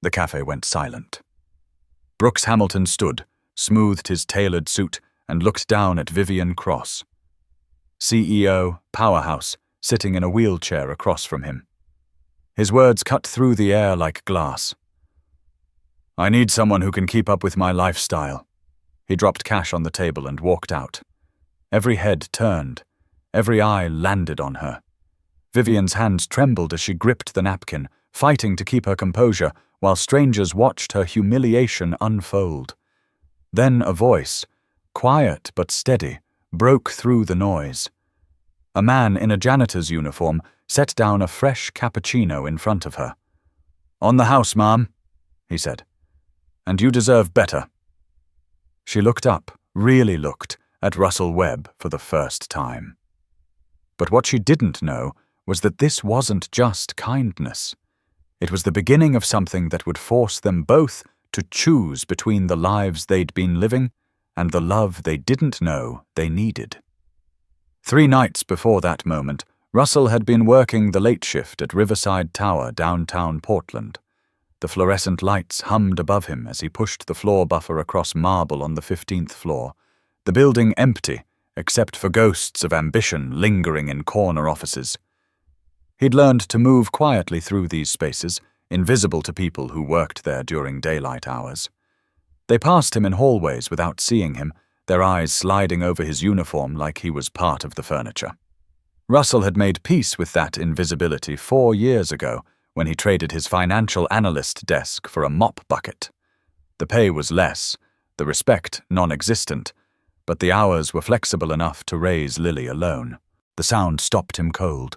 The cafe went silent. Brooks Hamilton stood, smoothed his tailored suit, and looked down at Vivian Cross. CEO, powerhouse, sitting in a wheelchair across from him. His words cut through the air like glass. "I need someone who can keep up with my lifestyle." He dropped cash on the table and walked out. Every head turned. Every eye landed on her. Vivian's hands trembled as she gripped the napkin, fighting to keep her composure, while strangers watched her humiliation unfold. Then a voice, quiet but steady, broke through the noise. A man in a janitor's uniform set down a fresh cappuccino in front of her. "On the house, ma'am," he said. "And you deserve better." She looked up, really looked, at Russell Webb for the first time. But what she didn't know was that this wasn't just kindness. It was the beginning of something that would force them both to choose between the lives they'd been living and the love they didn't know they needed. 3 nights before that moment, Russell had been working the late shift at Riverside Tower, downtown Portland. The fluorescent lights hummed above him as he pushed the floor buffer across marble on the 15th floor, the building empty except for ghosts of ambition lingering in corner offices. He'd learned to move quietly through these spaces, invisible to people who worked there during daylight hours. They passed him in hallways without seeing him, their eyes sliding over his uniform like he was part of the furniture. Russell had made peace with that invisibility 4 years ago when he traded his financial analyst desk for a mop bucket. The pay was less, the respect non-existent, but the hours were flexible enough to raise Lily alone. The sound stopped him cold.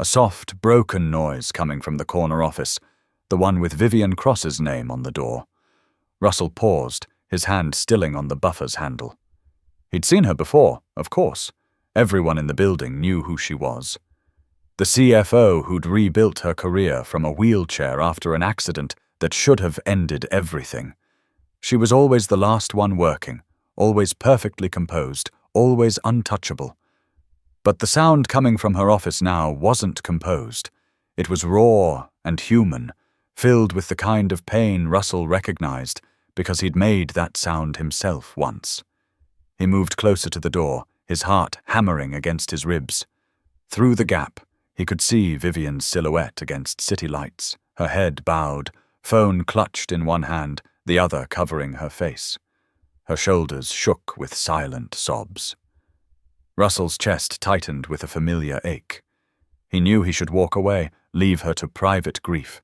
A soft, broken noise coming from the corner office, the one with Vivian Cross's name on the door. Russell paused, his hand stilling on the buffer's handle. He'd seen her before, of course. Everyone in the building knew who she was. The CFO who'd rebuilt her career from a wheelchair after an accident that should have ended everything. She was always the last one working, always perfectly composed, always untouchable. But the sound coming from her office now wasn't composed. It was raw and human, filled with the kind of pain Russell recognized because he'd made that sound himself once. He moved closer to the door, his heart hammering against his ribs. Through the gap, he could see Vivian's silhouette against city lights, her head bowed, phone clutched in one hand, the other covering her face. Her shoulders shook with silent sobs. Russell's chest tightened with a familiar ache. He knew he should walk away, leave her to private grief.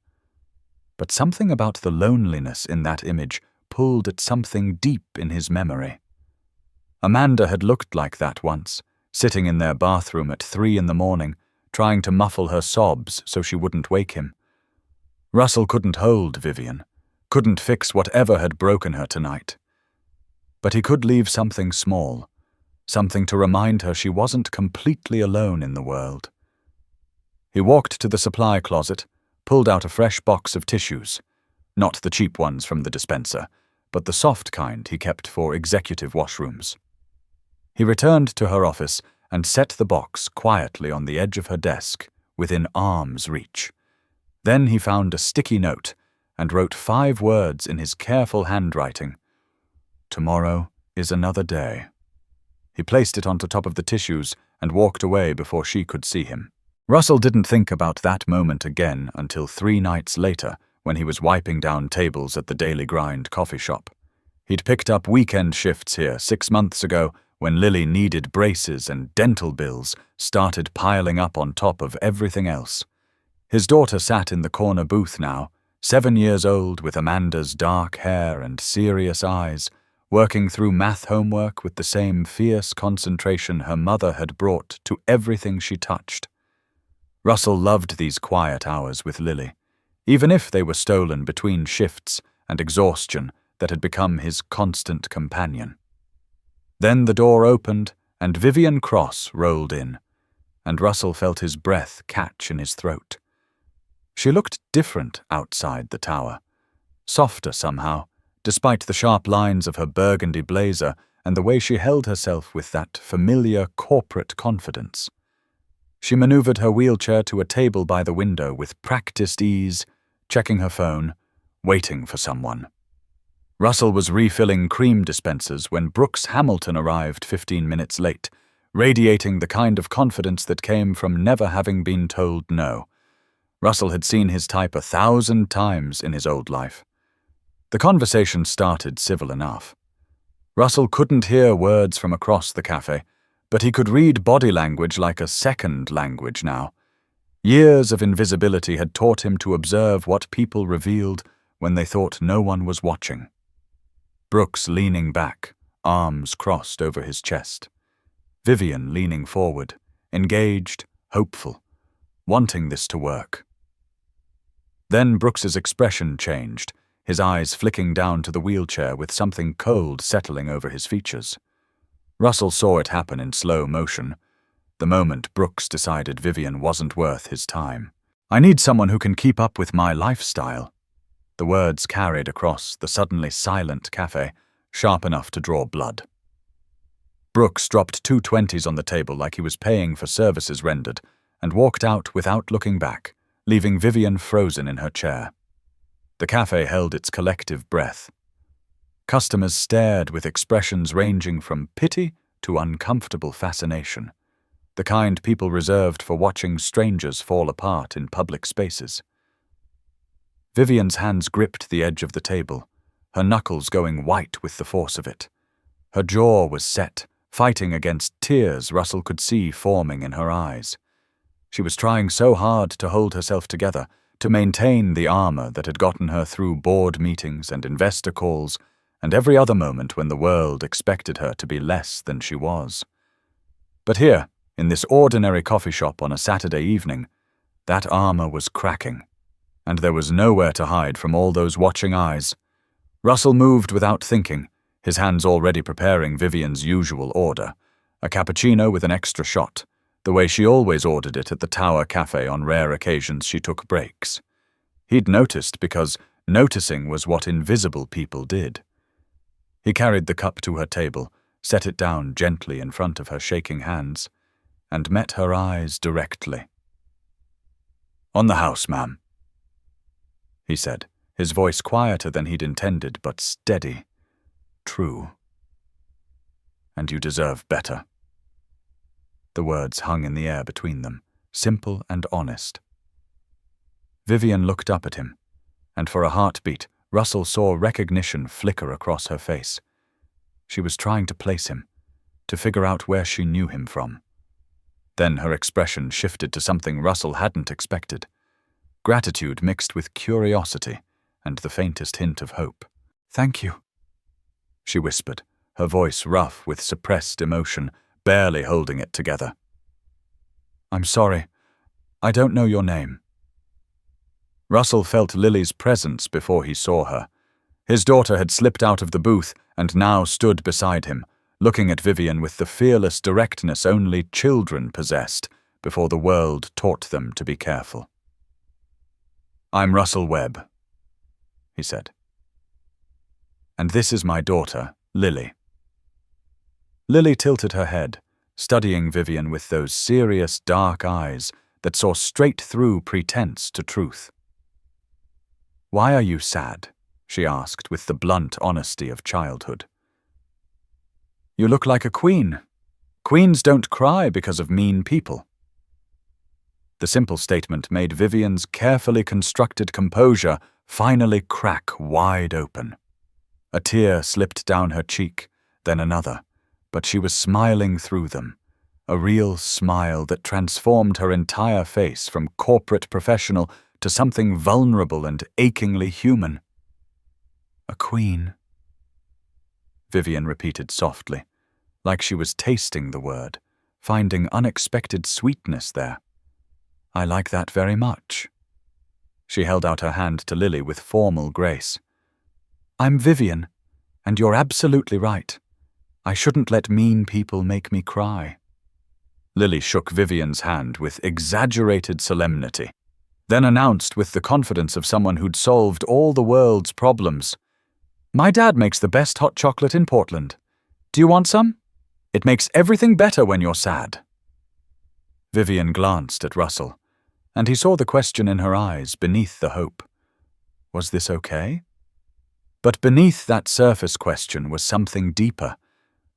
But something about the loneliness in that image pulled at something deep in his memory. Amanda had looked like that once, sitting in their bathroom at 3 a.m, trying to muffle her sobs so she wouldn't wake him. Russell couldn't hold Vivian, couldn't fix whatever had broken her tonight. But he could leave something small, something to remind her she wasn't completely alone in the world. He walked to the supply closet, pulled out a fresh box of tissues, not the cheap ones from the dispenser, but the soft kind he kept for executive washrooms. He returned to her office and set the box quietly on the edge of her desk, within arm's reach. Then he found a sticky note and wrote 5 words in his careful handwriting. "Tomorrow is another day." He placed it onto top of the tissues and walked away before she could see him. Russell didn't think about that moment again until 3 nights later when he was wiping down tables at the Daily Grind coffee shop. He'd picked up weekend shifts here 6 months ago when Lily needed braces and dental bills started piling up on top of everything else. His daughter sat in the corner booth now, 7 years old with Amanda's dark hair and serious eyes, working through math homework with the same fierce concentration her mother had brought to everything she touched. Russell loved these quiet hours with Lily, even if they were stolen between shifts and exhaustion that had become his constant companion. Then the door opened and Vivian Cross rolled in, and Russell felt his breath catch in his throat. She looked different outside the tower, softer somehow, despite the sharp lines of her burgundy blazer and the way she held herself with that familiar corporate confidence. She maneuvered her wheelchair to a table by the window with practiced ease, checking her phone, waiting for someone. Russell was refilling cream dispensers when Brooks Hamilton arrived 15 minutes late, radiating the kind of confidence that came from never having been told no. Russell had seen his type 1,000 times in his old life. The conversation started civil enough. Russell couldn't hear words from across the cafe, but he could read body language like a second language now. Years of invisibility had taught him to observe what people revealed when they thought no one was watching. Brooks leaning back, arms crossed over his chest. Vivian leaning forward, engaged, hopeful, wanting this to work. Then Brooks's expression changed, his eyes flicking down to the wheelchair with something cold settling over his features. Russell saw it happen in slow motion. The moment Brooks decided Vivian wasn't worth his time. "I need someone who can keep up with my lifestyle." The words carried across the suddenly silent cafe, sharp enough to draw blood. Brooks dropped 2 20s on the table like he was paying for services rendered, and walked out without looking back, leaving Vivian frozen in her chair. The cafe held its collective breath. Customers stared with expressions ranging from pity to uncomfortable fascination, the kind people reserved for watching strangers fall apart in public spaces. Vivian's hands gripped the edge of the table, her knuckles going white with the force of it. Her jaw was set, fighting against tears Russell could see forming in her eyes. She was trying so hard to hold herself together, to maintain the armor that had gotten her through board meetings and investor calls, and every other moment when the world expected her to be less than she was. But here, in this ordinary coffee shop on a Saturday evening, that armor was cracking, and there was nowhere to hide from all those watching eyes. Russell moved without thinking, his hands already preparing Vivian's usual order, a cappuccino with an extra shot, the way she always ordered it at the Tower Cafe on rare occasions she took breaks. He'd noticed because noticing was what invisible people did. He carried the cup to her table, set it down gently in front of her shaking hands, and met her eyes directly. "On the house, ma'am," he said, his voice quieter than he'd intended, but steady. "True. And you deserve better." The words hung in the air between them, simple and honest. Vivian looked up at him, and for a heartbeat, Russell saw recognition flicker across her face. She was trying to place him, to figure out where she knew him from. Then her expression shifted to something Russell hadn't expected. Gratitude mixed with curiosity and the faintest hint of hope. "Thank you," she whispered, her voice rough with suppressed emotion, barely holding it together. "I'm sorry. I don't know your name." Russell felt Lily's presence before he saw her. His daughter had slipped out of the booth and now stood beside him, looking at Vivian with the fearless directness only children possessed before the world taught them to be careful. "I'm Russell Webb," he said. "And this is my daughter, Lily." Lily tilted her head, studying Vivian with those serious dark eyes that saw straight through pretense to truth. "Why are you sad?" she asked with the blunt honesty of childhood. "You look like a queen. Queens don't cry because of mean people." The simple statement made Vivian's carefully constructed composure finally crack wide open. A tear slipped down her cheek, then another, but she was smiling through them, a real smile that transformed her entire face from corporate professional to something vulnerable and achingly human. "A queen," Vivian repeated softly, like she was tasting the word, finding unexpected sweetness there. "I like that very much." She held out her hand to Lily with formal grace. "I'm Vivian, and you're absolutely right. I shouldn't let mean people make me cry." Lily shook Vivian's hand with exaggerated solemnity, then announced with the confidence of someone who'd solved all the world's problems, "My dad makes the best hot chocolate in Portland. Do you want some? It makes everything better when you're sad." Vivian glanced at Russell, and he saw the question in her eyes beneath the hope. Was this okay? But beneath that surface question was something deeper,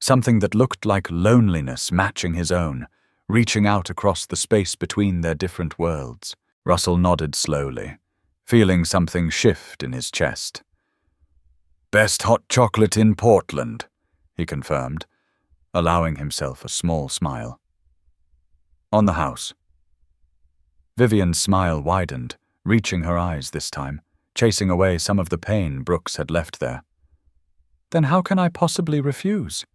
something that looked like loneliness matching his own, reaching out across the space between their different worlds. Russell nodded slowly, feeling something shift in his chest. "Best hot chocolate in Portland," he confirmed, allowing himself a small smile. On the house. Vivian's smile widened, reaching her eyes this time, chasing away some of the pain Brooks had left there. "Then how can I possibly refuse?"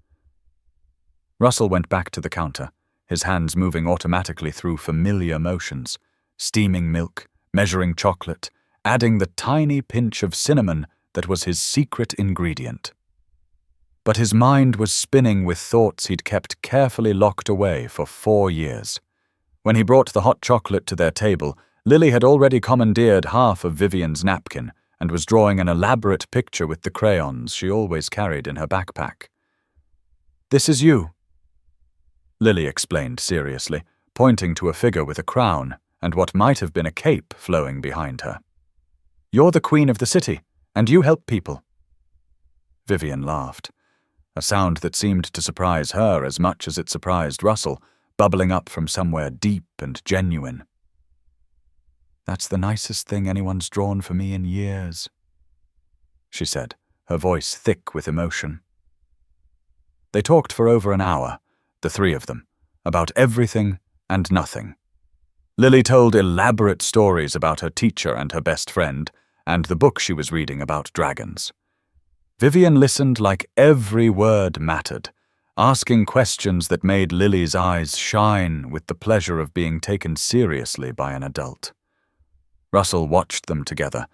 Russell went back to the counter, his hands moving automatically through familiar motions, steaming milk, measuring chocolate, adding the tiny pinch of cinnamon that was his secret ingredient. But his mind was spinning with thoughts he'd kept carefully locked away for 4 years. When he brought the hot chocolate to their table, Lily had already commandeered half of Vivian's napkin and was drawing an elaborate picture with the crayons she always carried in her backpack. "This is you," Lily explained seriously, pointing to a figure with a crown and what might have been a cape flowing behind her. "You're the queen of the city, and you help people." Vivian laughed, a sound that seemed to surprise her as much as it surprised Russell, bubbling up from somewhere deep and genuine. "That's the nicest thing anyone's drawn for me in years," she said, her voice thick with emotion. They talked for over an hour, the three of them, about everything and nothing. Lily told elaborate stories about her teacher and her best friend, and the book she was reading about dragons. Vivian listened like every word mattered, asking questions that made Lily's eyes shine with the pleasure of being taken seriously by an adult. Russell watched them together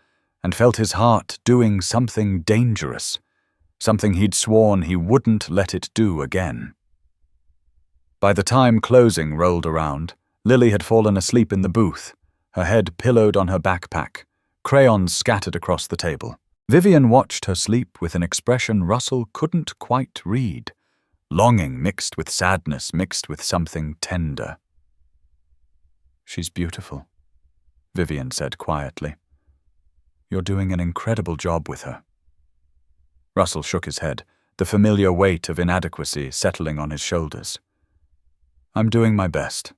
and felt his heart doing something dangerous, something he'd sworn he wouldn't let it do again. By the time closing rolled around, Lily had fallen asleep in the booth, her head pillowed on her backpack, crayons scattered across the table. Vivian watched her sleep with an expression Russell couldn't quite read, longing mixed with sadness, mixed with something tender. "She's beautiful," Vivian said quietly. "You're doing an incredible job with her." Russell shook his head, the familiar weight of inadequacy settling on his shoulders. "I'm doing my best.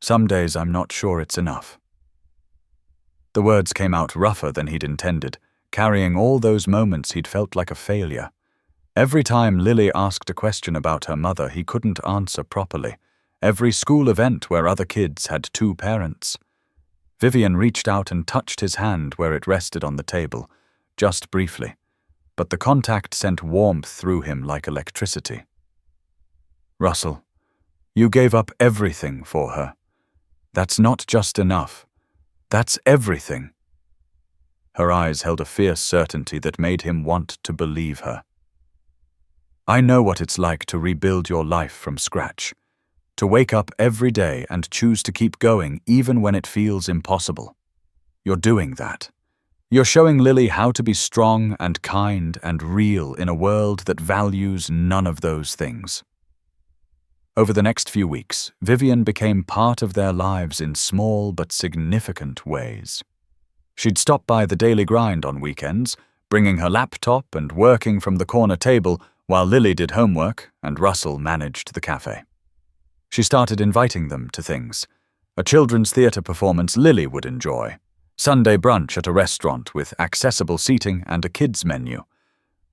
Some days I'm not sure it's enough." The words came out rougher than he'd intended, carrying all those moments he'd felt like a failure. Every time Lily asked a question about her mother he couldn't answer properly. Every school event where other kids had 2 parents. Vivian reached out and touched his hand where it rested on the table, just briefly, but the contact sent warmth through him like electricity. "Russell, you gave up everything for her. That's not just enough. That's everything." Her eyes held a fierce certainty that made him want to believe her. "I know what it's like to rebuild your life from scratch, to wake up every day and choose to keep going even when it feels impossible. You're doing that. You're showing Lily how to be strong and kind and real in a world that values none of those things." Over the next few weeks, Vivian became part of their lives in small but significant ways. She'd stop by the daily grind on weekends, bringing her laptop and working from the corner table while Lily did homework and Russell managed the café. She started inviting them to things. A children's theatre performance Lily would enjoy, Sunday brunch at a restaurant with accessible seating and a kids' menu.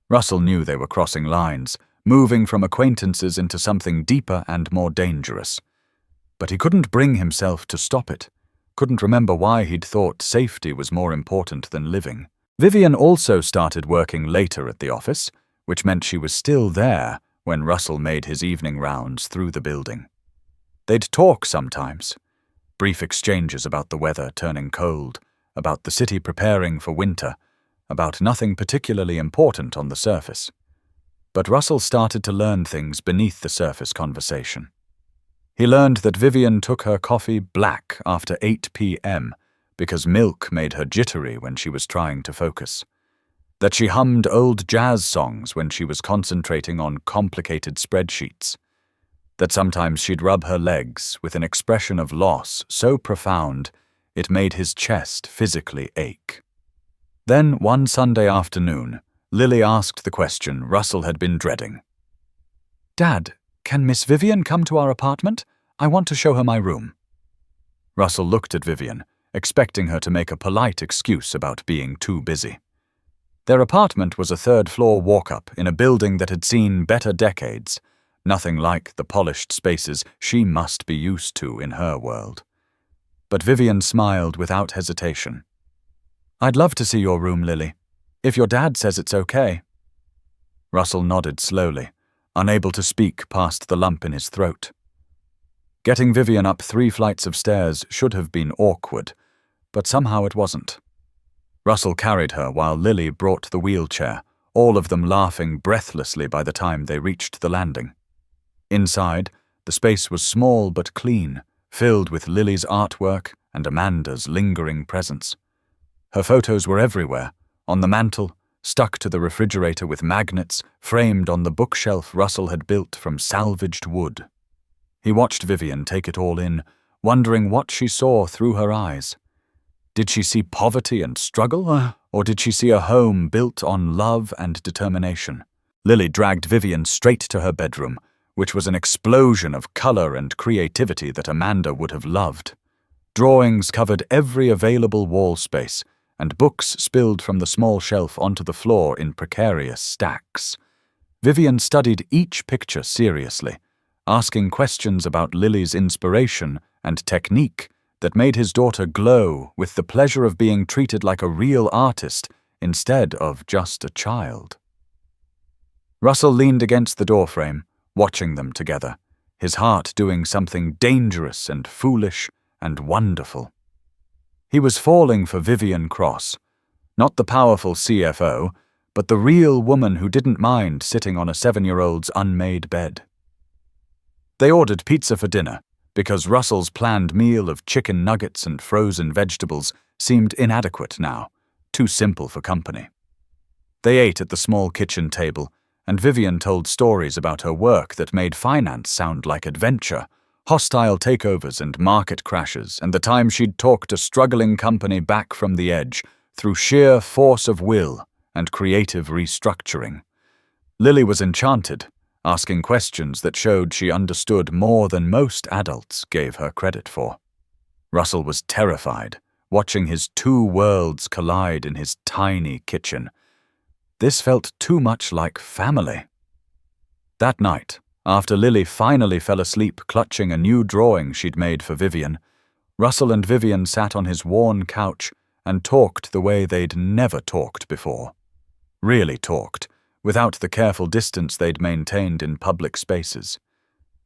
Russell knew they were crossing lines, moving from acquaintances into something deeper and more dangerous. But he couldn't bring himself to stop it, couldn't remember why he'd thought safety was more important than living. Vivian also started working later at the office, which meant she was still there when Russell made his evening rounds through the building. They'd talk sometimes, brief exchanges about the weather turning cold, about the city preparing for winter, about nothing particularly important on the surface. But Russell started to learn things beneath the surface conversation. He learned that Vivian took her coffee black after 8 p.m. because milk made her jittery when she was trying to focus. That she hummed old jazz songs when she was concentrating on complicated spreadsheets. That sometimes she'd rub her legs with an expression of loss so profound it made his chest physically ache. Then, one Sunday afternoon, Lily asked the question Russell had been dreading. "Dad, can Miss Vivian come to our apartment? I want to show her my room." Russell looked at Vivian, expecting her to make a polite excuse about being too busy. Their apartment was a third-floor walk-up in a building that had seen better decades, nothing like the polished spaces she must be used to in her world. But Vivian smiled without hesitation. "I'd love to see your room, Lily, if your dad says it's okay." Russell nodded slowly, unable to speak past the lump in his throat. Getting Vivian up 3 flights of stairs should have been awkward, but somehow it wasn't. Russell carried her while Lily brought the wheelchair, all of them laughing breathlessly by the time they reached the landing. Inside, the space was small but clean, filled with Lily's artwork and Amanda's lingering presence. Her photos were everywhere, on the mantel, stuck to the refrigerator with magnets, framed on the bookshelf Russell had built from salvaged wood. He watched Vivian take it all in, wondering what she saw through her eyes. Did she see poverty and struggle, or did she see a home built on love and determination? Lily dragged Vivian straight to her bedroom, which was an explosion of color and creativity that Amanda would have loved. Drawings covered every available wall space, and books spilled from the small shelf onto the floor in precarious stacks. Vivian studied each picture seriously, asking questions about Lily's inspiration and technique that made his daughter glow with the pleasure of being treated like a real artist instead of just a child. Russell leaned against the doorframe, watching them together, his heart doing something dangerous and foolish and wonderful. He was falling for Vivian Cross, not the powerful CFO, but the real woman who didn't mind sitting on a 7-year-old's unmade bed. They ordered pizza for dinner, because Russell's planned meal of chicken nuggets and frozen vegetables seemed inadequate now, too simple for company. They ate at the small kitchen table, and Vivian told stories about her work that made finance sound like adventure, hostile takeovers and market crashes, and the time she'd talked a struggling company back from the edge through sheer force of will and creative restructuring. Lily was enchanted, asking questions that showed she understood more than most adults gave her credit for. Russell was terrified, watching his 2 worlds collide in his tiny kitchen. This felt too much like family. That night, after Lily finally fell asleep clutching a new drawing she'd made for Vivian, Russell and Vivian sat on his worn couch and talked the way they'd never talked before. Really talked, without the careful distance they'd maintained in public spaces.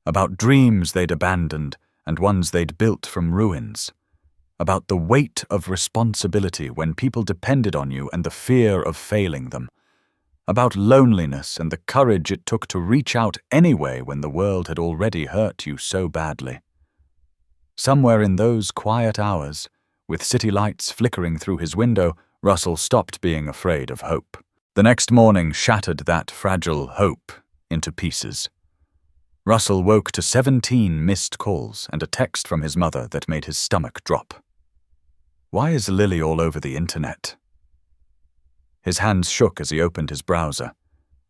About dreams they'd abandoned and ones they'd built from ruins. About the weight of responsibility when people depended on you and the fear of failing them. About loneliness and the courage it took to reach out anyway when the world had already hurt you so badly. Somewhere in those quiet hours, with city lights flickering through his window, Russell stopped being afraid of hope. The next morning shattered that fragile hope into pieces. Russell woke to 17 missed calls and a text from his mother that made his stomach drop. Why is Lily all over the internet? His hands shook as he opened his browser,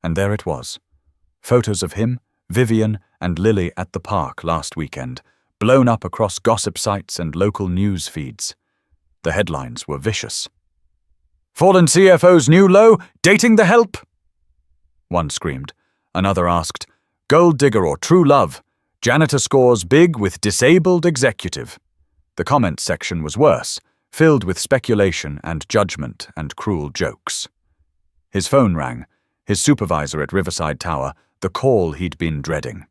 and there it was. Photos of him, Vivian, and Lily at the park last weekend, blown up across gossip sites and local news feeds. The headlines were vicious. "Fallen CFO's new low, dating the help!" One screamed. Another asked, "Gold digger or true love? Janitor scores big with disabled executive." The comments section was worse, filled with speculation and judgment and cruel jokes. His phone rang, his supervisor at Riverside Tower, the call he'd been dreading.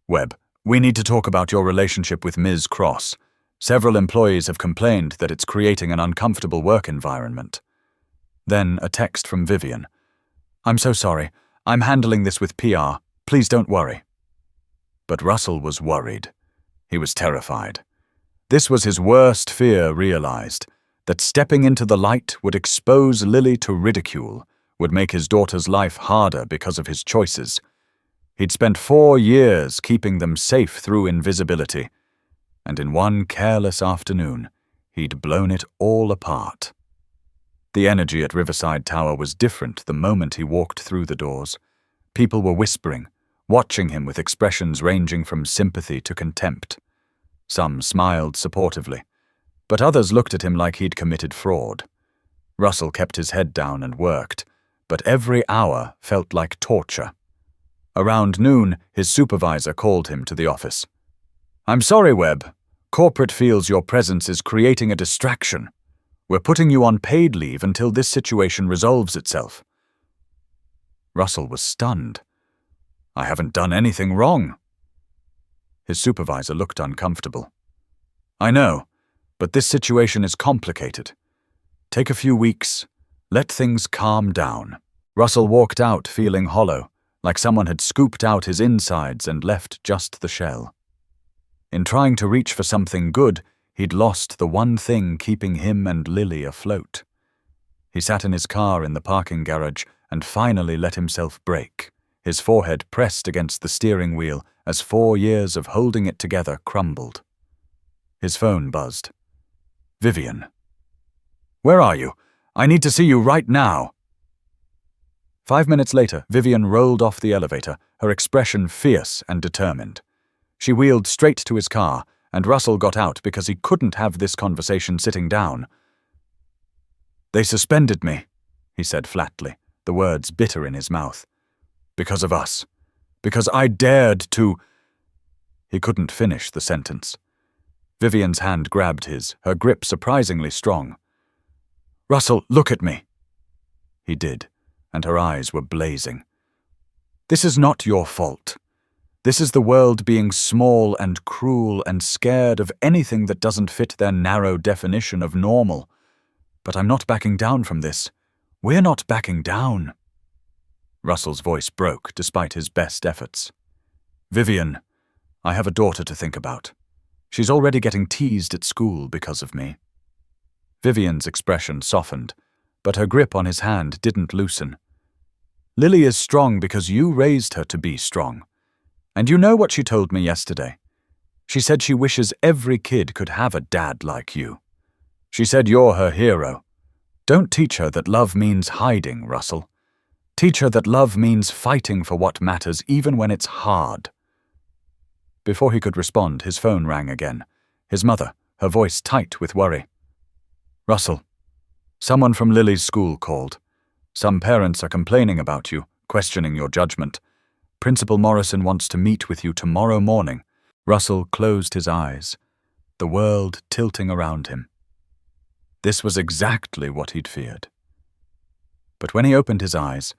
"Webb, we need to talk about your relationship with Ms. Cross. Several employees have complained that it's creating an uncomfortable work environment." Then a text from Vivian. "I'm so sorry. I'm handling this with PR. Please don't worry." But Russell was worried. He was terrified. This was his worst fear realized, that stepping into the light would expose Lily to ridicule, would make his daughter's life harder because of his choices. He'd spent 4 years keeping them safe through invisibility, and in one careless afternoon, he'd blown it all apart. The energy at Riverside Tower was different the moment he walked through the doors. People were whispering, watching him with expressions ranging from sympathy to contempt. Some smiled supportively, but others looked at him like he'd committed fraud. Russell kept his head down and worked, but every hour felt like torture. Around noon, his supervisor called him to the office. "I'm sorry, Webb. Corporate feels your presence is creating a distraction. We're putting you on paid leave until this situation resolves itself." Russell was stunned. "I haven't done anything wrong." His supervisor looked uncomfortable. "I know, but this situation is complicated. Take a few weeks. Let things calm down." Russell walked out feeling hollow, like someone had scooped out his insides and left just the shell. In trying to reach for something good, he'd lost the one thing keeping him and Lily afloat. He sat in his car in the parking garage and finally let himself break, his forehead pressed against the steering wheel as 4 years of holding it together crumbled. His phone buzzed. "Vivian. Where are you? I need to see you right now." 5 minutes later, Vivian rolled off the elevator, her expression fierce and determined. She wheeled straight to his car, and Russell got out because he couldn't have this conversation sitting down. "They suspended me," he said flatly, the words bitter in his mouth. "Because of us. Because I dared to—" He couldn't finish the sentence. Vivian's hand grabbed his, her grip surprisingly strong. "Russell, look at me." He did, and her eyes were blazing. "This is not your fault. This is the world being small and cruel and scared of anything that doesn't fit their narrow definition of normal. But I'm not backing down from this. We're not backing down." Russell's voice broke despite his best efforts. "Vivian, I have a daughter to think about. She's already getting teased at school because of me." Vivian's expression softened, but her grip on his hand didn't loosen. "Lily is strong because you raised her to be strong. And you know what she told me yesterday? She said she wishes every kid could have a dad like you. She said you're her hero. Don't teach her that love means hiding, Russell. Teach her that love means fighting for what matters even when it's hard." Before he could respond, his phone rang again. His mother, her voice tight with worry. "Russell, someone from Lily's school called. Some parents are complaining about you, questioning your judgment. Principal Morrison wants to meet with you tomorrow morning." Russell closed his eyes, the world tilting around him. This was exactly what he'd feared. But when he opened his eyes,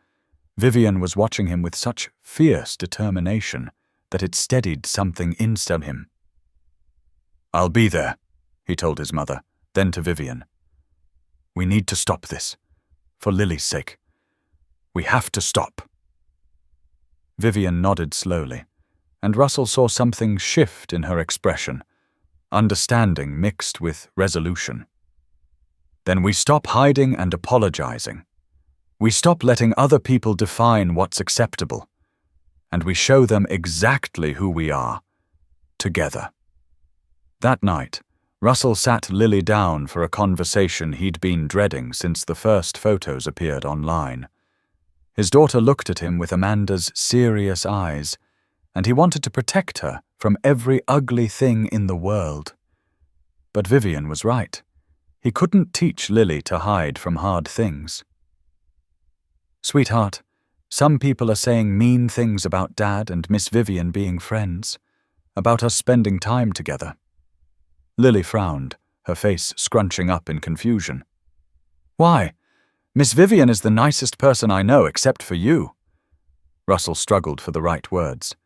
Vivian was watching him with such fierce determination that it steadied something inside him. "I'll be there," he told his mother, then to Vivian. "We need to stop this. For Lily's sake. We have to stop." Vivian nodded slowly, and Russell saw something shift in her expression, understanding mixed with resolution. "Then we stop hiding and apologizing. We stop letting other people define what's acceptable, and we show them exactly who we are, together." That night, Russell sat Lily down for a conversation he'd been dreading since the first photos appeared online. His daughter looked at him with Amanda's serious eyes, and he wanted to protect her from every ugly thing in the world. But Vivian was right. He couldn't teach Lily to hide from hard things. "Sweetheart, some people are saying mean things about Dad and Miss Vivian being friends, about us spending time together." Lily frowned, her face scrunching up in confusion. "Why? Miss Vivian is the nicest person I know except for you." Russell struggled for the right words.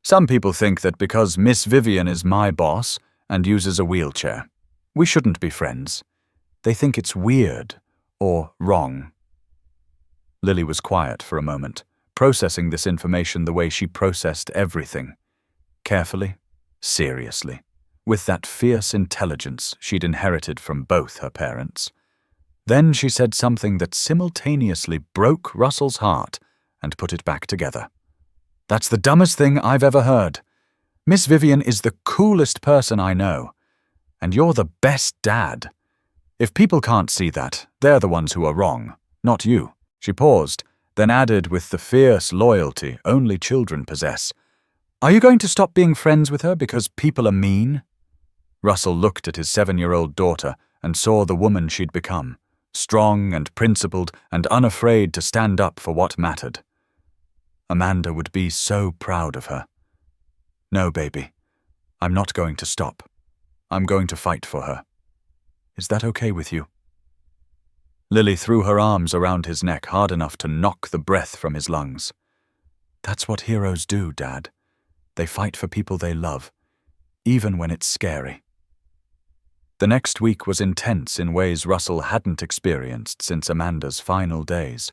"Some people think that because Miss Vivian is my boss and uses a wheelchair, we shouldn't be friends. They think it's weird or wrong." Lily was quiet for a moment, processing this information the way she processed everything. Carefully, seriously, with that fierce intelligence she'd inherited from both her parents. Then she said something that simultaneously broke Russell's heart and put it back together. "That's the dumbest thing I've ever heard. Miss Vivian is the coolest person I know, and you're the best dad. If people can't see that, they're the ones who are wrong, not you. She paused, then added with the fierce loyalty only children possess, "Are you going to stop being friends with her because people are mean?" Russell looked at his 7-year-old daughter and saw the woman she'd become, strong and principled and unafraid to stand up for what mattered. Amanda would be so proud of her. "No, baby, I'm not going to stop. I'm going to fight for her. Is that okay with you?" Lily threw her arms around his neck hard enough to knock the breath from his lungs. "That's what heroes do, Dad. They fight for people they love, even when it's scary." The next week was intense in ways Russell hadn't experienced since Amanda's final days.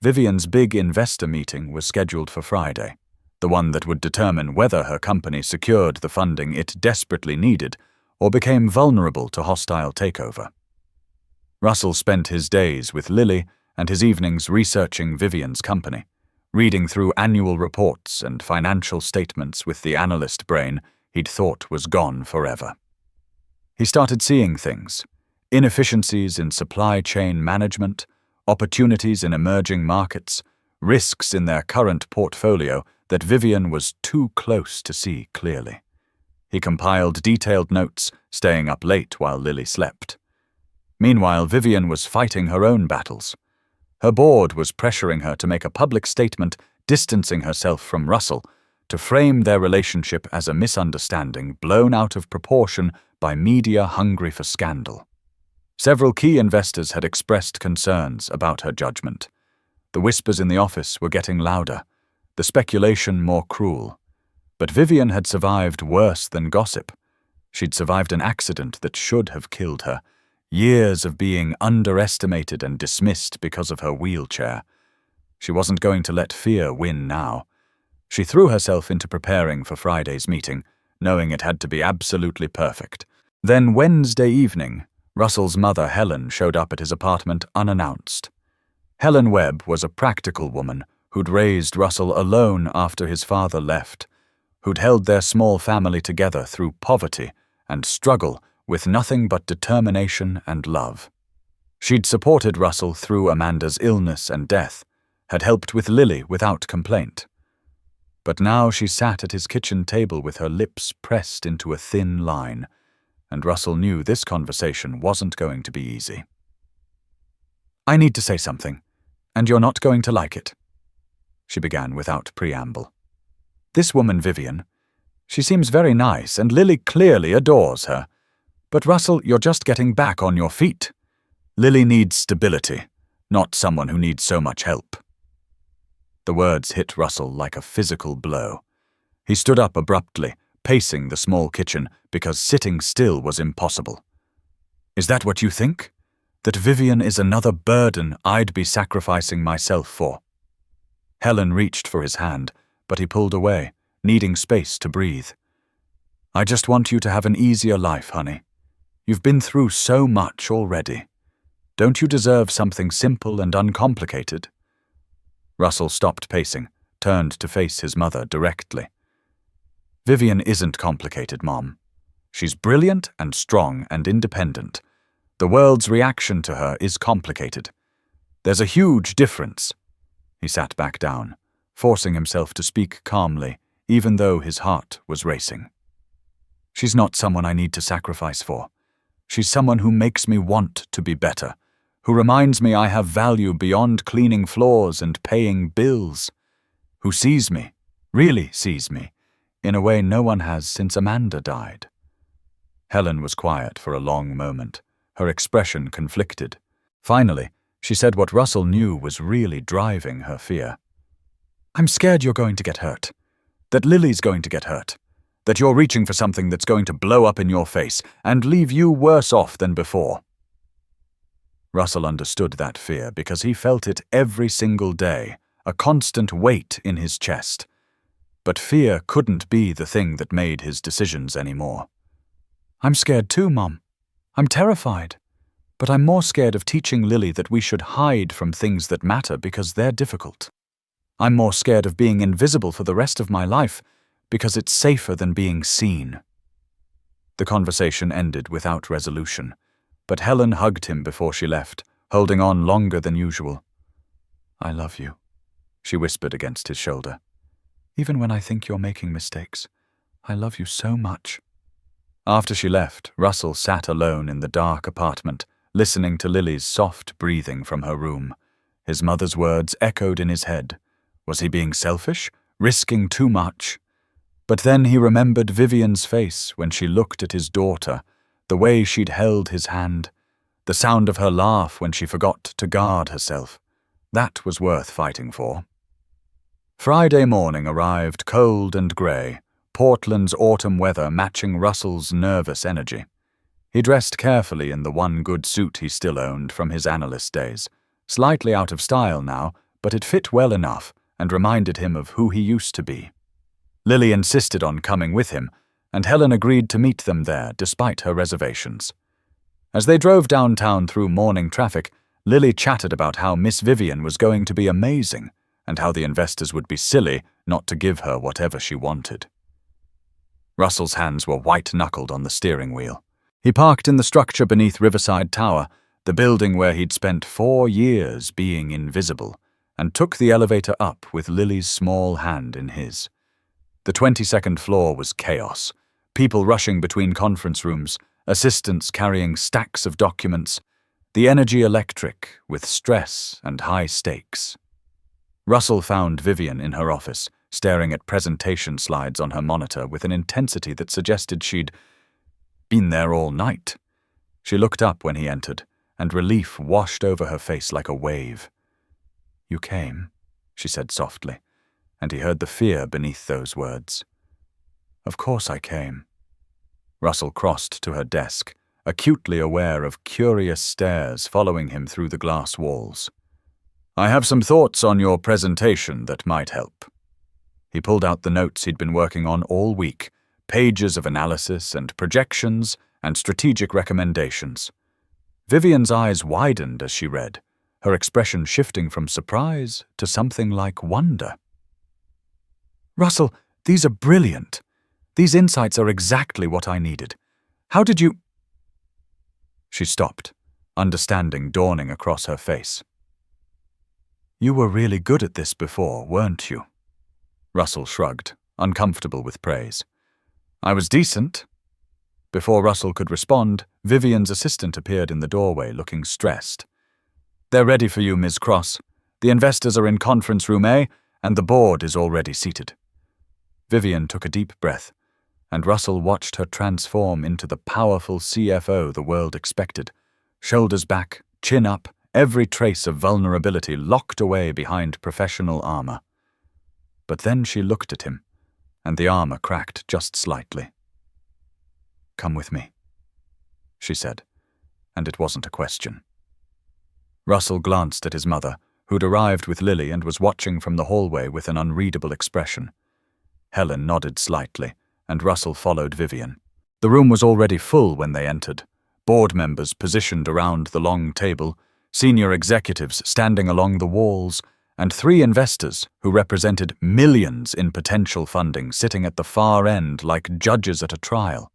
Vivian's big investor meeting was scheduled for Friday, the one that would determine whether her company secured the funding it desperately needed or became vulnerable to hostile takeover. Russell spent his days with Lily and his evenings researching Vivian's company, reading through annual reports and financial statements with the analyst brain he'd thought was gone forever. He started seeing things: inefficiencies in supply chain management, opportunities in emerging markets, risks in their current portfolio that Vivian was too close to see clearly. He compiled detailed notes, staying up late while Lily slept. Meanwhile, Vivian was fighting her own battles. Her board was pressuring her to make a public statement distancing herself from Russell, to frame their relationship as a misunderstanding blown out of proportion by media hungry for scandal. Several key investors had expressed concerns about her judgment. The whispers in the office were getting louder, the speculation more cruel. But Vivian had survived worse than gossip. She'd survived an accident that should have killed her, years of being underestimated and dismissed because of her wheelchair. She wasn't going to let fear win now. She threw herself into preparing for Friday's meeting, knowing it had to be absolutely perfect. Then Wednesday evening, Russell's mother Helen showed up at his apartment unannounced. Helen Webb was a practical woman who'd raised Russell alone after his father left, who'd held their small family together through poverty and struggle with nothing but determination and love. She'd supported Russell through Amanda's illness and death, had helped with Lily without complaint. But now she sat at his kitchen table with her lips pressed into a thin line, and Russell knew this conversation wasn't going to be easy. "I need to say something, and you're not going to like it," she began without preamble. "This woman, Vivian, she seems very nice, and Lily clearly adores her. But Russell, you're just getting back on your feet. Lily needs stability, not someone who needs so much help." The words hit Russell like a physical blow. He stood up abruptly, pacing the small kitchen because sitting still was impossible. "Is that what you think? That Vivian is another burden I'd be sacrificing myself for?" Helen reached for his hand, but he pulled away, needing space to breathe. "I just want you to have an easier life, honey. You've been through so much already. Don't you deserve something simple and uncomplicated?" Russell stopped pacing, turned to face his mother directly. "Vivian isn't complicated, Mom. She's brilliant and strong and independent. The world's reaction to her is complicated. There's a huge difference." He sat back down, forcing himself to speak calmly, even though his heart was racing. "She's not someone I need to sacrifice for. She's someone who makes me want to be better, who reminds me I have value beyond cleaning floors and paying bills, who sees me, really sees me, in a way no one has since Amanda died." Helen was quiet for a long moment, her expression conflicted. Finally, she said what Russell knew was really driving her fear. "I'm scared you're going to get hurt, that Lily's going to get hurt, that you're reaching for something that's going to blow up in your face and leave you worse off than before." Russell understood that fear because he felt it every single day, a constant weight in his chest. But fear couldn't be the thing that made his decisions anymore. "I'm scared too, Mom. I'm terrified. But I'm more scared of teaching Lily that we should hide from things that matter because they're difficult. I'm more scared of being invisible for the rest of my life because it's safer than being seen." The conversation ended without resolution, but Helen hugged him before she left, holding on longer than usual. "I love you," she whispered against his shoulder. "Even when I think you're making mistakes, I love you so much." After she left, Russell sat alone in the dark apartment, listening to Lily's soft breathing from her room. His mother's words echoed in his head. Was he being selfish? Risking too much? But then he remembered Vivian's face when she looked at his daughter, the way she'd held his hand, the sound of her laugh when she forgot to guard herself. That was worth fighting for. Friday morning arrived cold and grey, Portland's autumn weather matching Russell's nervous energy. He dressed carefully in the one good suit he still owned from his analyst days, slightly out of style now, but it fit well enough and reminded him of who he used to be. Lily insisted on coming with him, and Helen agreed to meet them there despite her reservations. As they drove downtown through morning traffic, Lily chatted about how Miss Vivian was going to be amazing and how the investors would be silly not to give her whatever she wanted. Russell's hands were white-knuckled on the steering wheel. He parked in the structure beneath Riverside Tower, the building where he'd spent 4 years being invisible, and took the elevator up with Lily's small hand in his. The 22nd floor was chaos, people rushing between conference rooms, assistants carrying stacks of documents, the energy electric with stress and high stakes. Russell found Vivian in her office, staring at presentation slides on her monitor with an intensity that suggested she'd been there all night. She looked up when he entered, and relief washed over her face like a wave. "You came," she said softly, and he heard the fear beneath those words. "Of course I came." Russell crossed to her desk, acutely aware of curious stares following him through the glass walls. "I have some thoughts on your presentation that might help." He pulled out the notes he'd been working on all week, pages of analysis and projections and strategic recommendations. Vivian's eyes widened as she read, her expression shifting from surprise to something like wonder. "Russell, these are brilliant. These insights are exactly what I needed. How did you—" She stopped, understanding dawning across her face. "You were really good at this before, weren't you?" Russell shrugged, uncomfortable with praise. "I was decent." Before Russell could respond, Vivian's assistant appeared in the doorway, looking stressed. "They're ready for you, Ms. Cross. The investors are in conference room A, and the board is already seated." Vivian took a deep breath, and Russell watched her transform into the powerful CFO the world expected, shoulders back, chin up, every trace of vulnerability locked away behind professional armor. But then she looked at him, and the armor cracked just slightly. "Come with me," she said, and it wasn't a question. Russell glanced at his mother, who'd arrived with Lily and was watching from the hallway with an unreadable expression. Helen nodded slightly, and Russell followed Vivian. The room was already full when they entered, board members positioned around the long table, senior executives standing along the walls, and 3 investors who represented millions in potential funding sitting at the far end like judges at a trial.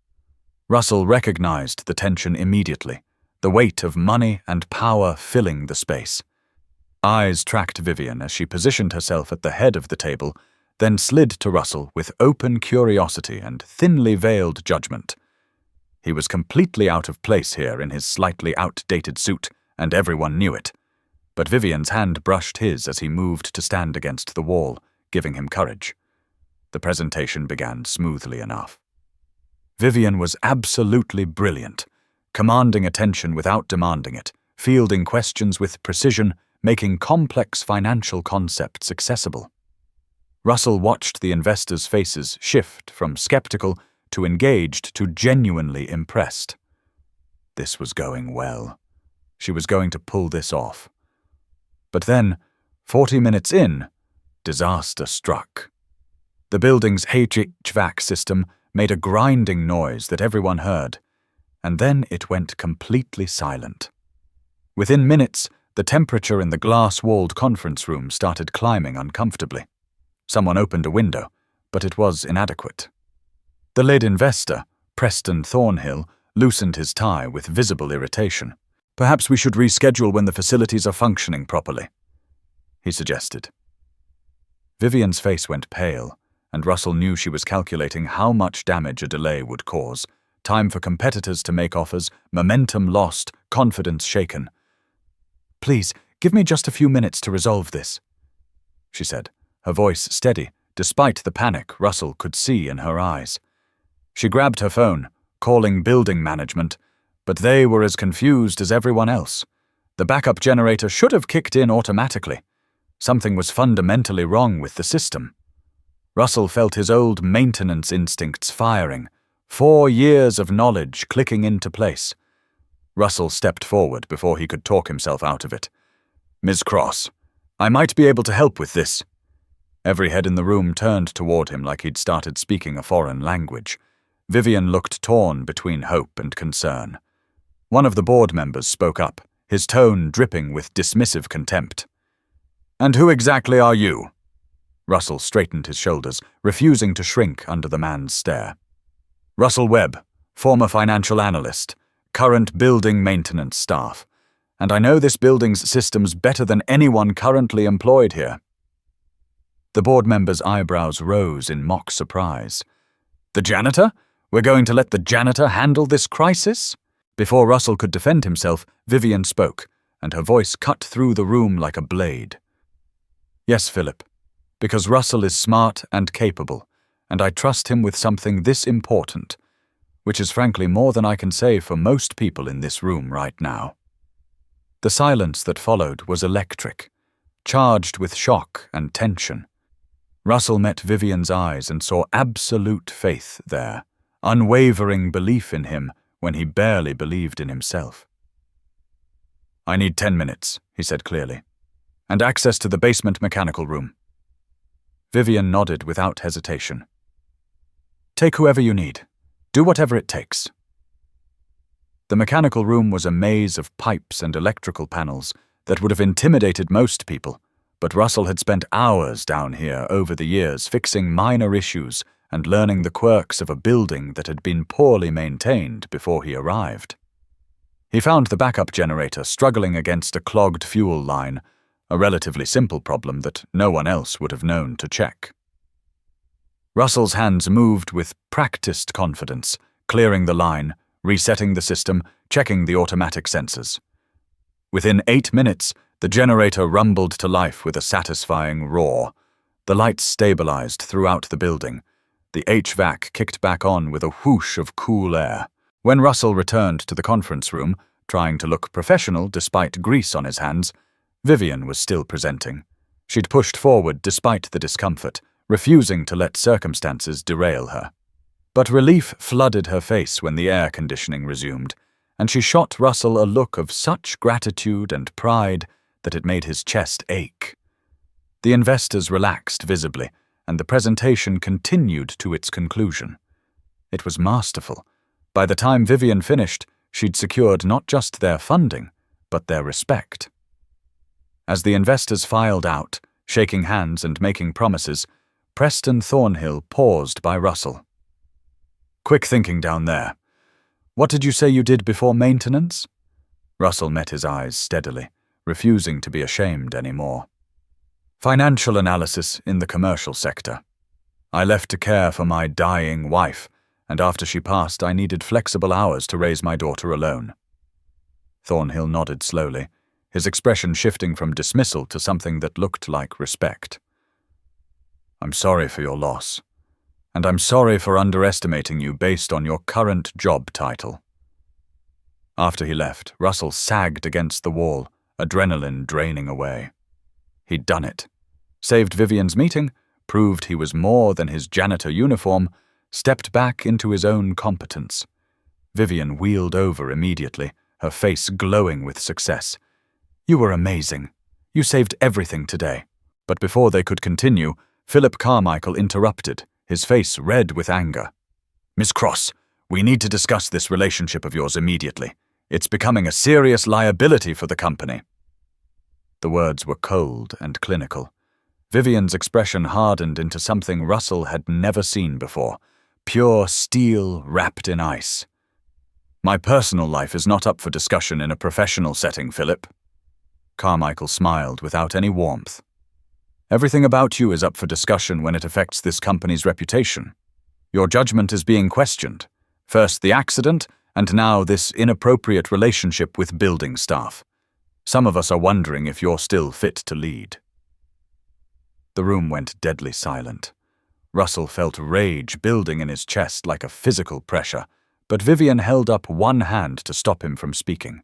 Russell recognized the tension immediately, the weight of money and power filling the space. Eyes tracked Vivian as she positioned herself at the head of the table, then slid to Russell with open curiosity and thinly veiled judgment. He was completely out of place here in his slightly outdated suit, and everyone knew it. But Vivian's hand brushed his as he moved to stand against the wall, giving him courage. The presentation began smoothly enough. Vivian was absolutely brilliant, commanding attention without demanding it, fielding questions with precision, making complex financial concepts accessible. Russell watched the investors' faces shift from skeptical to engaged to genuinely impressed. This was going well. She was going to pull this off. But then, 40 minutes in, disaster struck. The building's HVAC system made a grinding noise that everyone heard, and then it went completely silent. Within minutes, the temperature in the glass-walled conference room started climbing uncomfortably. Someone opened a window, but it was inadequate. The lead investor, Preston Thornhill, loosened his tie with visible irritation. "Perhaps we should reschedule when the facilities are functioning properly," he suggested. Vivian's face went pale, and Russell knew she was calculating how much damage a delay would cause. Time for competitors to make offers, momentum lost, confidence shaken. "Please, give me just a few minutes to resolve this," she said, her voice steady, despite the panic Russell could see in her eyes. She grabbed her phone, calling building management, but they were as confused as everyone else. The backup generator should have kicked in automatically. Something was fundamentally wrong with the system. Russell felt his old maintenance instincts firing, 4 years of knowledge clicking into place. Russell stepped forward before he could talk himself out of it. "Ms. Cross, I might be able to help with this." Every head in the room turned toward him like he'd started speaking a foreign language. Vivian looked torn between hope and concern. One of the board members spoke up, his tone dripping with dismissive contempt. "And who exactly are you?" Russell straightened his shoulders, refusing to shrink under the man's stare. "Russell Webb, former financial analyst, current building maintenance staff, and I know this building's systems better than anyone currently employed here." The board member's eyebrows rose in mock surprise. "The janitor? We're going to let the janitor handle this crisis?" Before Russell could defend himself, Vivian spoke, and her voice cut through the room like a blade. "Yes, Philip, because Russell is smart and capable, and I trust him with something this important, which is frankly more than I can say for most people in this room right now." The silence that followed was electric, charged with shock and tension. Russell met Vivian's eyes and saw absolute faith there, unwavering belief in him when he barely believed in himself. "I need 10 minutes, he said clearly, "and access to the basement mechanical room." Vivian nodded without hesitation. "Take whoever you need. Do whatever it takes." The mechanical room was a maze of pipes and electrical panels that would have intimidated most people, but Russell had spent hours down here over the years fixing minor issues and learning the quirks of a building that had been poorly maintained before he arrived. He found the backup generator struggling against a clogged fuel line, a relatively simple problem that no one else would have known to check. Russell's hands moved with practiced confidence, clearing the line, resetting the system, checking the automatic sensors. Within 8 minutes, the generator rumbled to life with a satisfying roar. The lights stabilized throughout the building. The HVAC kicked back on with a whoosh of cool air. When Russell returned to the conference room, trying to look professional despite grease on his hands, Vivian was still presenting. She'd pushed forward despite the discomfort, refusing to let circumstances derail her. But relief flooded her face when the air conditioning resumed, and she shot Russell a look of such gratitude and pride that it made his chest ache. The investors relaxed visibly, and the presentation continued to its conclusion. It was masterful. By the time Vivian finished, she'd secured not just their funding, but their respect. As the investors filed out, shaking hands and making promises, Preston Thornhill paused by Russell. "Quick thinking down there. What did you say you did before maintenance?" Russell met his eyes steadily, refusing to be ashamed anymore. "Financial analysis in the commercial sector. I left to care for my dying wife, and after she passed I needed flexible hours to raise my daughter alone." Thornhill nodded slowly, his expression shifting from dismissal to something that looked like respect. "I'm sorry for your loss, and I'm sorry for underestimating you based on your current job title." After he left, Russell sagged against the wall, adrenaline draining away. He'd done it. Saved Vivian's meeting, proved he was more than his janitor uniform, stepped back into his own competence. Vivian wheeled over immediately, her face glowing with success. "You were amazing. You saved everything today." But before they could continue, Philip Carmichael interrupted, his face red with anger. "Miss Cross, we need to discuss this relationship of yours immediately. It's becoming a serious liability for the company." The words were cold and clinical. Vivian's expression hardened into something Russell had never seen before, pure steel wrapped in ice. My personal life is not up for discussion in a professional setting, Philip. Carmichael smiled without any warmth. Everything about you is up for discussion when it affects this company's reputation. Your judgment is being questioned. First the accident, and now this inappropriate relationship with building staff. Some of us are wondering if you're still fit to lead. The room went deadly silent. Russell felt rage building in his chest like a physical pressure, but Vivian held up one hand to stop him from speaking.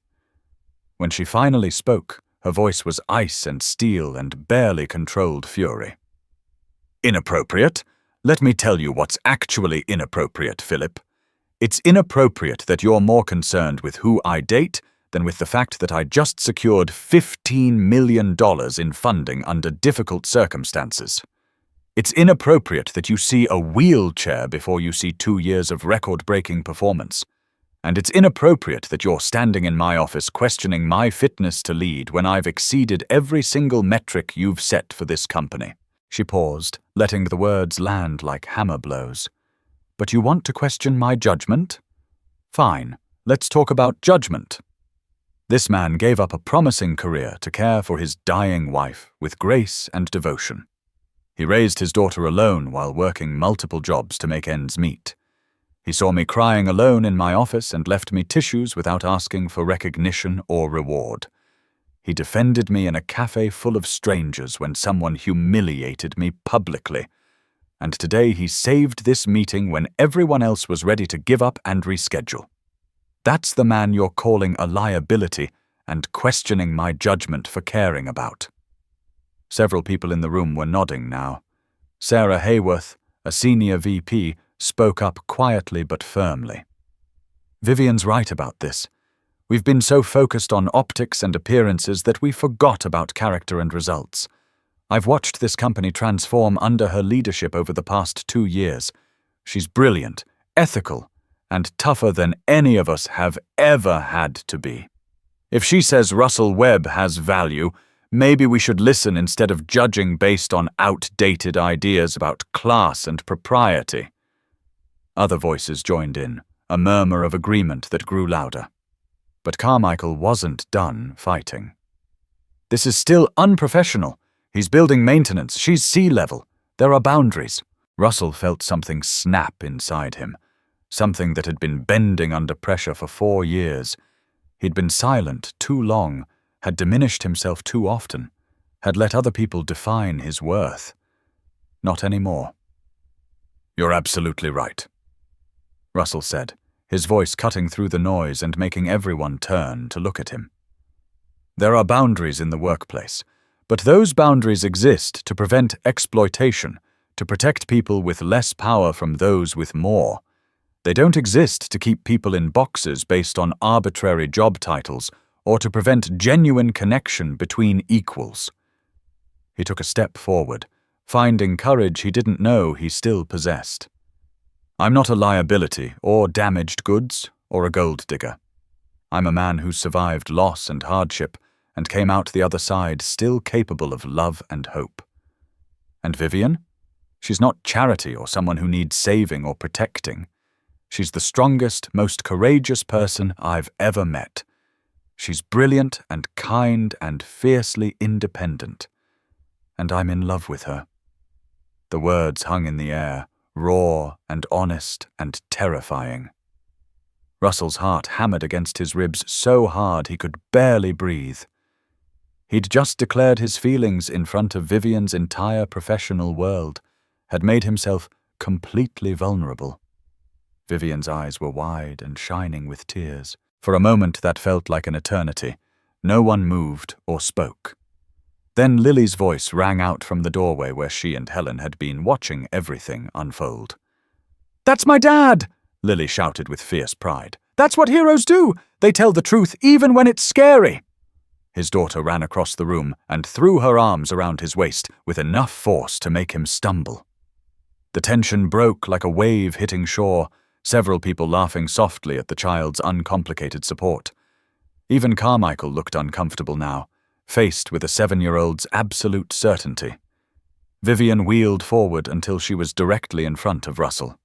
When she finally spoke, her voice was ice and steel and barely controlled fury. Inappropriate? Let me tell you what's actually inappropriate, Philip. It's inappropriate that you're more concerned with who I date than with the fact that I just secured $15 million in funding under difficult circumstances. It's inappropriate that you see a wheelchair before you see 2 years of record-breaking performance. And it's inappropriate that you're standing in my office questioning my fitness to lead when I've exceeded every single metric you've set for this company. She paused, letting the words land like hammer blows. But you want to question my judgment? Fine, let's talk about judgment. This man gave up a promising career to care for his dying wife with grace and devotion. He raised his daughter alone while working multiple jobs to make ends meet. He saw me crying alone in my office and left me tissues without asking for recognition or reward. He defended me in a café full of strangers when someone humiliated me publicly. And today he saved this meeting when everyone else was ready to give up and reschedule. That's the man you're calling a liability and questioning my judgment for caring about. Several people in the room were nodding now. Sarah Hayworth, a senior VP, spoke up quietly but firmly. Vivian's right about this. We've been so focused on optics and appearances that we forgot about character and results. I've watched this company transform under her leadership over the past 2 years. She's brilliant, ethical, and tougher than any of us have ever had to be. If she says Russell Webb has value, maybe we should listen instead of judging based on outdated ideas about class and propriety. Other voices joined in, a murmur of agreement that grew louder. But Carmichael wasn't done fighting. This is still unprofessional. He's building maintenance. She's sea-level. There are boundaries. Russell felt something snap inside him, something that had been bending under pressure for 4 years. He'd been silent too long, had diminished himself too often, had let other people define his worth. Not anymore. You're absolutely right, Russell said, his voice cutting through the noise and making everyone turn to look at him. There are boundaries in the workplace, but those boundaries exist to prevent exploitation, to protect people with less power from those with more. They don't exist to keep people in boxes based on arbitrary job titles or to prevent genuine connection between equals. He took a step forward, finding courage he didn't know he still possessed. I'm not a liability or damaged goods or a gold digger. I'm a man who survived loss and hardship and came out the other side still capable of love and hope. And Vivian? She's not charity or someone who needs saving or protecting. She's the strongest, most courageous person I've ever met. She's brilliant and kind and fiercely independent. And I'm in love with her. The words hung in the air, raw and honest and terrifying. Russell's heart hammered against his ribs so hard he could barely breathe. He'd just declared his feelings in front of Vivian's entire professional world, had made himself completely vulnerable. Vivian's eyes were wide and shining with tears. For a moment that felt like an eternity. No one moved or spoke. Then Lily's voice rang out from the doorway where she and Helen had been watching everything unfold. "That's my dad!" Lily shouted with fierce pride. "That's what heroes do! They tell the truth even when it's scary!" His daughter ran across the room and threw her arms around his waist with enough force to make him stumble. The tension broke like a wave hitting shore, several people laughing softly at the child's uncomplicated support. Even Carmichael looked uncomfortable now, faced with a 7-year-old's absolute certainty. Vivian wheeled forward until she was directly in front of Russell.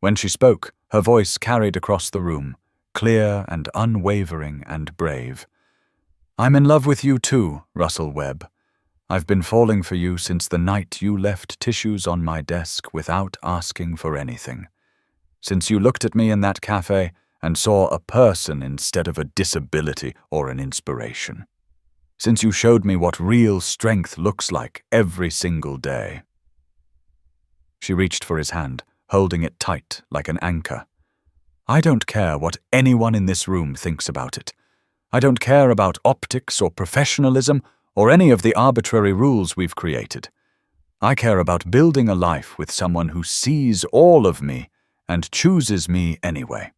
When she spoke, her voice carried across the room, clear and unwavering and brave. "I'm in love with you too, Russell Webb. I've been falling for you since the night you left tissues on my desk without asking for anything. Since you looked at me in that cafe and saw a person instead of a disability or an inspiration. Since you showed me what real strength looks like every single day." She reached for his hand, holding it tight like an anchor. "I don't care what anyone in this room thinks about it. I don't care about optics or professionalism or any of the arbitrary rules we've created. I care about building a life with someone who sees all of me and chooses me anyway."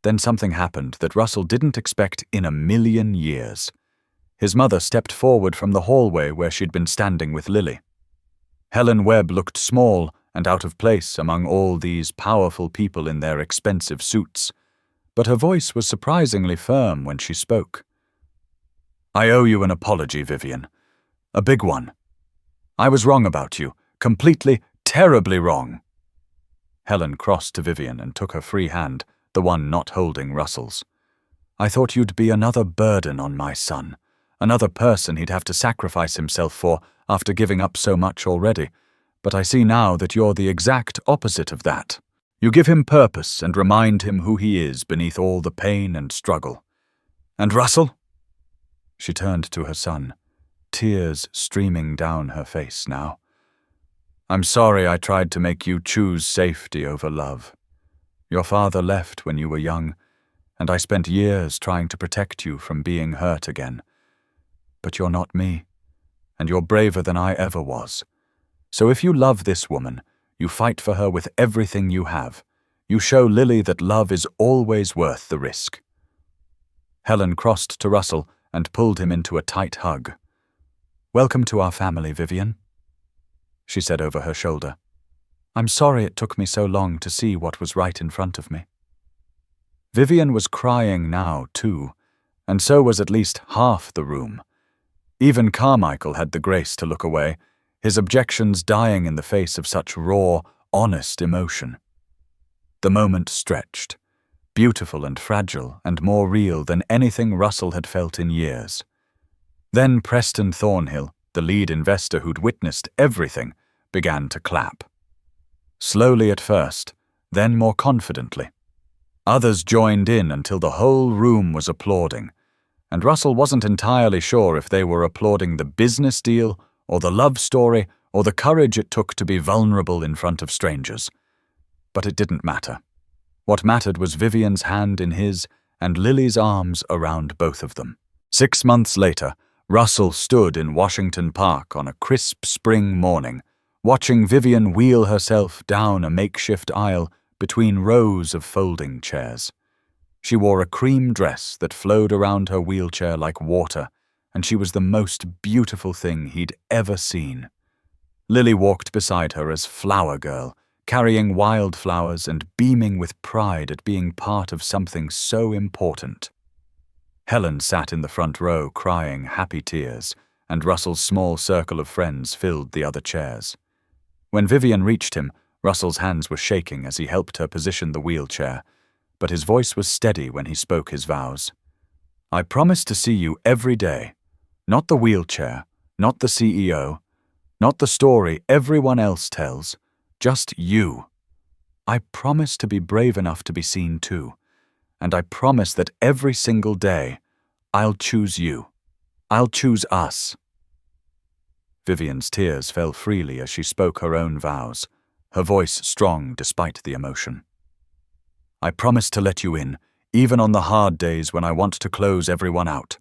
Then something happened that Russell didn't expect in a million years. His mother stepped forward from the hallway where she'd been standing with Lily. Helen Webb looked small and out of place among all these powerful people in their expensive suits, but her voice was surprisingly firm when she spoke. "I owe you an apology, Vivian. A big one. I was wrong about you. Completely, terribly wrong." Helen crossed to Vivian and took her free hand, the one not holding Russell's. "I thought you'd be another burden on my son, another person he'd have to sacrifice himself for after giving up so much already, but I see now that you're the exact opposite of that. You give him purpose and remind him who he is beneath all the pain and struggle. And Russell?" She turned to her son, tears streaming down her face now. "I'm sorry I tried to make you choose safety over love. Your father left when you were young, and I spent years trying to protect you from being hurt again. But you're not me, and you're braver than I ever was. So if you love this woman, you fight for her with everything you have. You show Lily that love is always worth the risk." Helen crossed to Russell and pulled him into a tight hug. "Welcome to our family, Vivian," she said over her shoulder. "I'm sorry it took me so long to see what was right in front of me." Vivian was crying now, too, and so was at least half the room. Even Carmichael had the grace to look away, his objections dying in the face of such raw, honest emotion. The moment stretched, beautiful and fragile and more real than anything Russell had felt in years. Then Preston Thornhill, the lead investor who'd witnessed everything, began to clap. Slowly at first, then more confidently. Others joined in until the whole room was applauding, and Russell wasn't entirely sure if they were applauding the business deal or the love story or the courage it took to be vulnerable in front of strangers. But it didn't matter. What mattered was Vivian's hand in his and Lily's arms around both of them. 6 months later, Russell stood in Washington Park on a crisp spring morning, watching Vivian wheel herself down a makeshift aisle between rows of folding chairs. She wore a cream dress that flowed around her wheelchair like water, and she was the most beautiful thing he'd ever seen. Lily walked beside her as flower girl, carrying wildflowers and beaming with pride at being part of something so important. Helen sat in the front row crying happy tears, and Russell's small circle of friends filled the other chairs. When Vivian reached him, Russell's hands were shaking as he helped her position the wheelchair, but his voice was steady when he spoke his vows. "I promise to see you every day. Not the wheelchair, not the CEO, not the story everyone else tells, just you. I promise to be brave enough to be seen too, and I promise that every single day, I'll choose you. I'll choose us." Vivian's tears fell freely as she spoke her own vows, her voice strong despite the emotion. "I promise to let you in, even on the hard days when I want to close everyone out.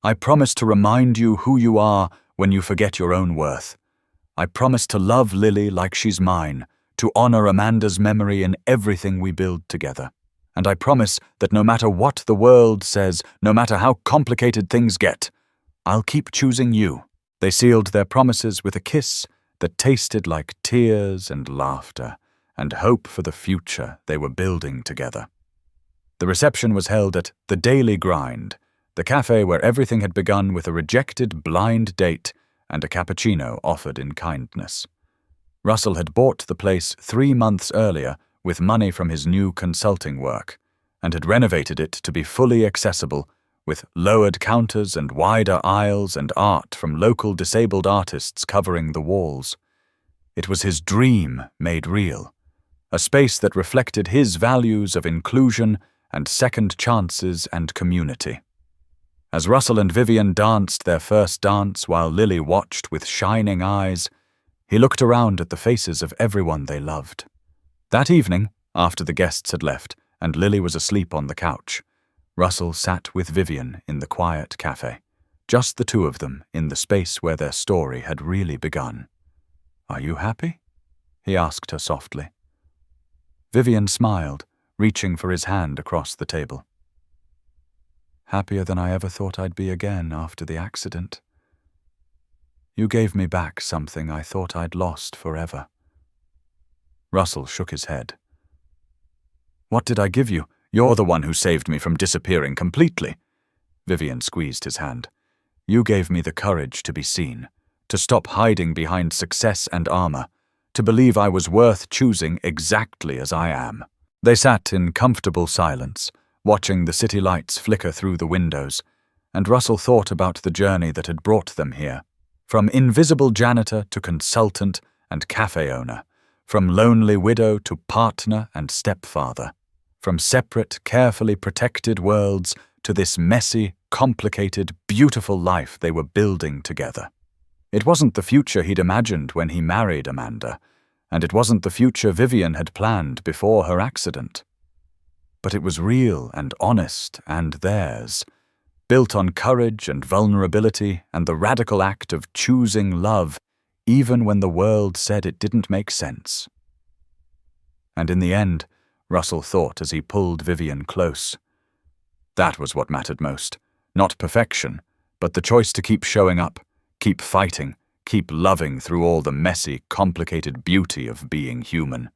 I promise to remind you who you are when you forget your own worth. I promise to love Lily like she's mine, to honor Amanda's memory in everything we build together. And I promise that no matter what the world says, no matter how complicated things get, I'll keep choosing you." They sealed their promises with a kiss that tasted like tears and laughter, and hope for the future they were building together. The reception was held at The Daily Grind, the cafe where everything had begun with a rejected blind date and a cappuccino offered in kindness. Russell had bought the place 3 months earlier with money from his new consulting work, and had renovated it to be fully accessible, with lowered counters and wider aisles and art from local disabled artists covering the walls. It was his dream made real, a space that reflected his values of inclusion and second chances and community. As Russell and Vivian danced their first dance while Lily watched with shining eyes, he looked around at the faces of everyone they loved. That evening, after the guests had left and Lily was asleep on the couch, Russell sat with Vivian in the quiet café, just the two of them in the space where their story had really begun. "Are you happy?" he asked her softly. Vivian smiled, reaching for his hand across the table. "Happier than I ever thought I'd be again after the accident. You gave me back something I thought I'd lost forever." Russell shook his head. "What did I give you? You're the one who saved me from disappearing completely." Vivian squeezed his hand. "You gave me the courage to be seen, to stop hiding behind success and armor, to believe I was worth choosing exactly as I am." They sat in comfortable silence, watching the city lights flicker through the windows, and Russell thought about the journey that had brought them here. From invisible janitor to consultant and cafe owner, from lonely widow to partner and stepfather, from separate, carefully protected worlds to this messy, complicated, beautiful life they were building together. It wasn't the future he'd imagined when he married Amanda, and it wasn't the future Vivian had planned before her accident. But it was real and honest and theirs, built on courage and vulnerability and the radical act of choosing love even when the world said it didn't make sense. And in the end, Russell thought as he pulled Vivian close, that was what mattered most. Not perfection, but the choice to keep showing up, keep fighting, keep loving through all the messy, complicated beauty of being human.